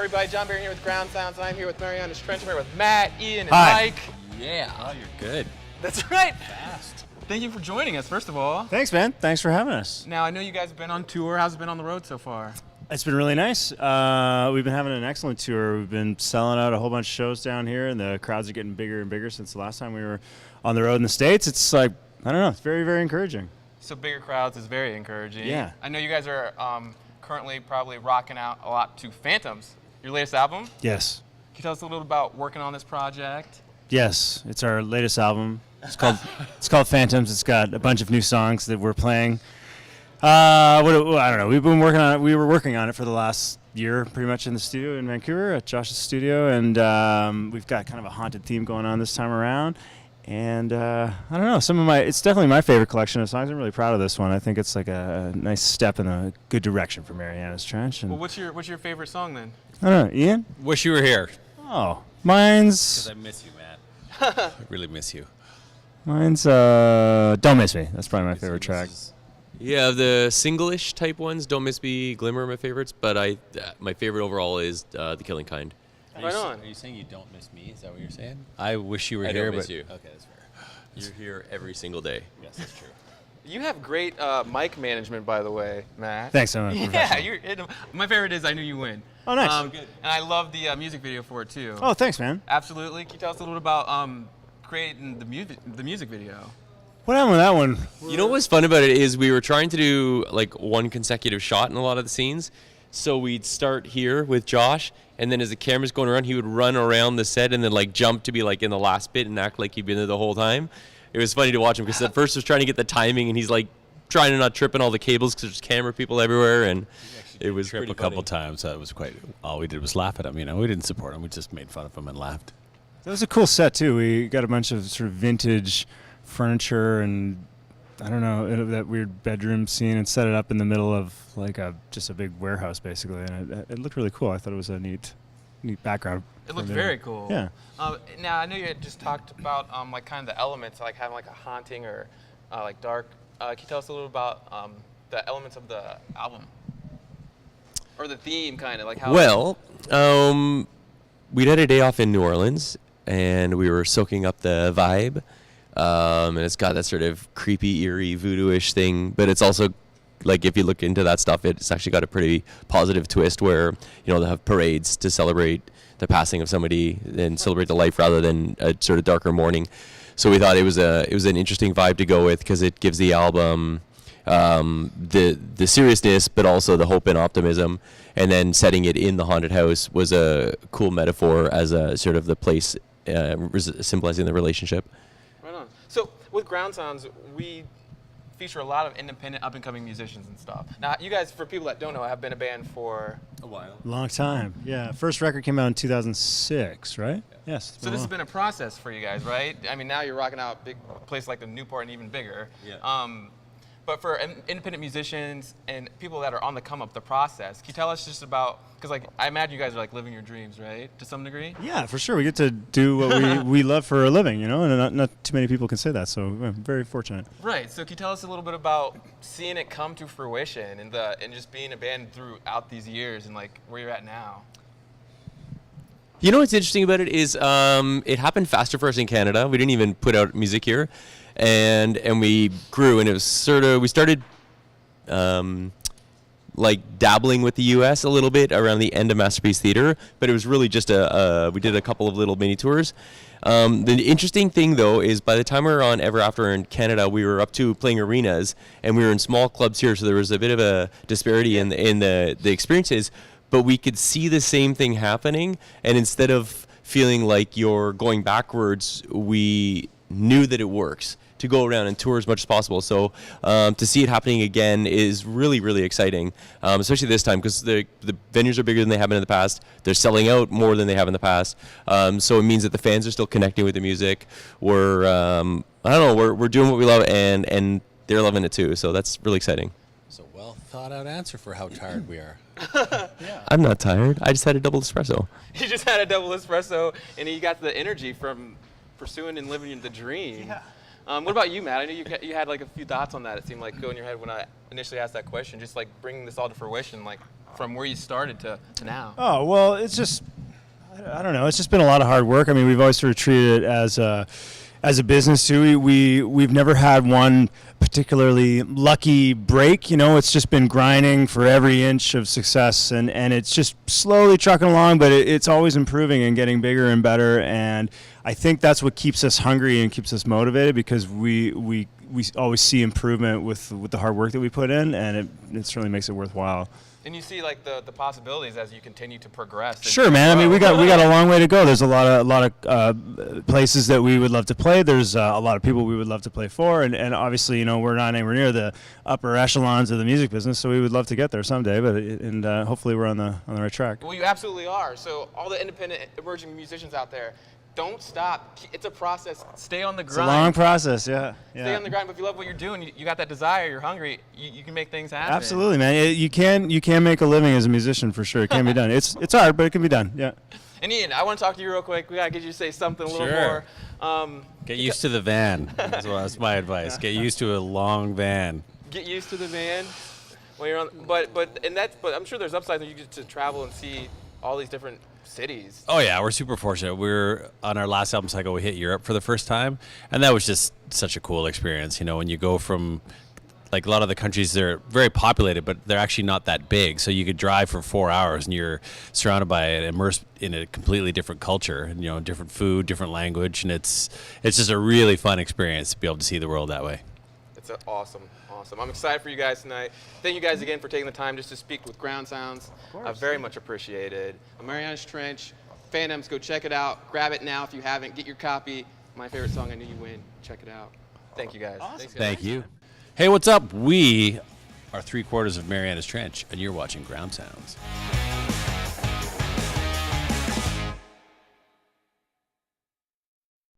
everybody? John Barry here with Ground Sounds, and I'm here with Marianas Trench. I'm here with Matt, Ian, and Hi. Mike. Yeah. Oh, you're good. That's right. Fast. Thank you for joining us, first of all. Thanks, man. Thanks for having us. Now, I know you guys have been on tour. How's it been on the road so far? It's been really nice. We've been having an excellent tour. We've been selling out a whole bunch of shows down here, and the crowds are getting bigger and bigger since the last time we were on the road in the States. It's like, I don't know, it's very, very encouraging. So bigger crowds is very encouraging. Yeah. I know you guys are currently probably rocking out a lot to Phantoms, your latest album. Yes. Can you tell us a little bit about working on this project? Yes, it's our latest album. It's called Phantoms. It's got a bunch of new songs that we're playing. I don't know. We've been working on it. We were working on it for the last year, pretty much in the studio in Vancouver at Josh's studio, and we've got kind of a haunted theme going on this time around. And I don't know. It's definitely my favorite collection of songs. I'm really proud of this one. I think it's like a nice step in a good direction for Marianas Trench. And Well, what's your favorite song then? I don't know, Ian. Wish you were here. Oh, mine's Because I miss you, man. I really miss you. Don't Miss Me. That's probably my favorite track. Yeah, the single-ish type ones, Don't Miss Me, Glimmer are my favorites, but my favorite overall is The Killing Kind. Right on. Are you saying you don't miss me? Is that what you're saying? I wish you were I here, don't miss but you. Okay, that's fair. You're here every single day. Yes, that's true. You have great mic management, by the way, Matt. Thanks so much. Yeah, my favorite is I Knew You Win. Oh, nice. And I love the music video for it too. Oh, thanks, man. Absolutely. Can you tell us a little bit about creating the music video? What happened with that one? You know what's fun about it is we were trying to do like one consecutive shot in a lot of the scenes. So we'd start here with Josh, and then as the camera's going around, he would run around the set and then like jump to be like in the last bit and act like he'd been there the whole time. It was funny to watch him because at first he was trying to get the timing, and he's like trying to not trip on all the cables because there's camera people everywhere, and it was Trip pretty a couple funny. times. That was quite. All we did was laugh at him. You know, we didn't support him. We just made fun of him and laughed. That was a cool set too. We got a bunch of sort of vintage furniture and I don't know that weird bedroom scene and set it up in the middle of like just a big warehouse basically, and it looked really cool. I thought it was a neat background. It looked very cool. Yeah. Now I know you had just talked about like kind of the elements, like having like a haunting or like dark. Can you tell us a little about the elements of the album or the theme, kind of like how? Well, we'd had a day off in New Orleans, and we were soaking up the vibe. And it's got that sort of creepy, eerie, voodoo-ish thing, but it's also, like, if you look into that stuff, it's actually got a pretty positive twist where, you know, they'll have parades to celebrate the passing of somebody and celebrate the life rather than a sort of darker mourning. So we thought it was an interesting vibe to go with because it gives the album the seriousness, but also the hope and optimism. And then setting it in the haunted house was a cool metaphor as a sort of the place symbolizing the relationship. Right on. So with Ground Sounds, we feature a lot of independent up-and-coming musicians and stuff. Now, you guys, for people that don't know, have been a band for A while. Long time. Yeah. First record came out in 2006, right? Yes. So this has been a process for you guys, right? I mean, now you're rocking out a big place like the Newport and even bigger. Yeah. But for independent musicians and people that are on the come up, the process, can you tell us just about, because like I imagine you guys are like living your dreams, right? To some degree? Yeah, for sure. We get to do what we love for a living, you know, and not too many people can say that, so we're very fortunate. Right. So can you tell us a little bit about seeing it come to fruition and just being a band throughout these years and like where you're at now? You know what's interesting about it is it happened faster for us in Canada. We didn't even put out music here, and we grew, and it was sort of, we started like dabbling with the U.S. a little bit around the end of Masterpiece Theater, but it was really just we did a couple of little mini tours. The interesting thing, though, is by the time we were on Ever After in Canada, we were up to playing arenas, and we were in small clubs here, so there was a bit of a disparity in the experiences, but we could see the same thing happening, and instead of feeling like you're going backwards, we knew that it works to go around and tour as much as possible. So to see it happening again is really, really exciting, especially this time because the venues are bigger than they have been in the past. They're selling out more than they have in the past. So it means that the fans are still connecting with the music. We're, I don't know, we're doing what we love, and they're loving it too. So that's really exciting. It's a well thought out answer for how tired we are. Yeah. I'm not tired. I just had a double espresso. He just had a double espresso, and he got the energy from pursuing and living the dream. Yeah. What about you, Matt? I know you had like a few thoughts on that. It seemed like go in your head when I initially asked that question, just like bringing this all to fruition. Like, from where you started to now? Oh, well, it's just, I don't know. It's just been a lot of hard work. I mean, we've always sort of treated it as a business too. We've never had one particularly lucky break. You know, it's just been grinding for every inch of success, and it's just slowly trucking along, but it's always improving and getting bigger and better. And I think that's what keeps us hungry and keeps us motivated, because we always see improvement with the hard work that we put in, and it certainly makes it worthwhile. And you see like the possibilities as you continue to progress. and Sure, man. I mean, grow. we got a long way to go. There's a lot of places that we would love to play. There's a lot of people we would love to play for, and obviously, you know, we're not anywhere near the upper echelons of the music business, so we would love to get there someday. But hopefully, we're on the right track. Well, you absolutely are. So all the independent emerging musicians out there, don't stop. It's a process. Stay on the It's a grind. long process, yeah. Stay on the grind. But if you love what you're doing, you got that desire, you're hungry, you can make things happen. Absolutely, man. You can make a living as a musician for sure. It can be done. It's hard, but it can be done. Yeah. And Ian, I want to talk to you real quick. We got to get you to say something a little Sure. more. Get used to the van. That's my advice. Get used to a long van. Get used to the van when you're on. But I'm sure there's upsides when you get to travel and see all these different cities. Oh yeah, we're super fortunate. We're on our last album cycle. We hit Europe for the first time, and that was just such a cool experience. You know, when you go from like a lot of the countries, they're very populated, but they're actually not that big. So you could drive for 4 hours, and you're surrounded by it, immersed in a completely different culture, and you know, different food, different language, and it's just a really fun experience to be able to see the world that way. It's awesome. I'm excited for you guys tonight. Thank you guys again for taking the time just to speak with Ground Sounds. Very much appreciated. Marianas Trench, Phantoms, go check it out. Grab it now if you haven't. Get your copy. My favorite song, I Knew You Win. Check it out. Thank you guys. Awesome. Thanks, guys. Thank you. Hey, what's up? We are 3/4 of Marianas Trench, and you're watching Ground Sounds.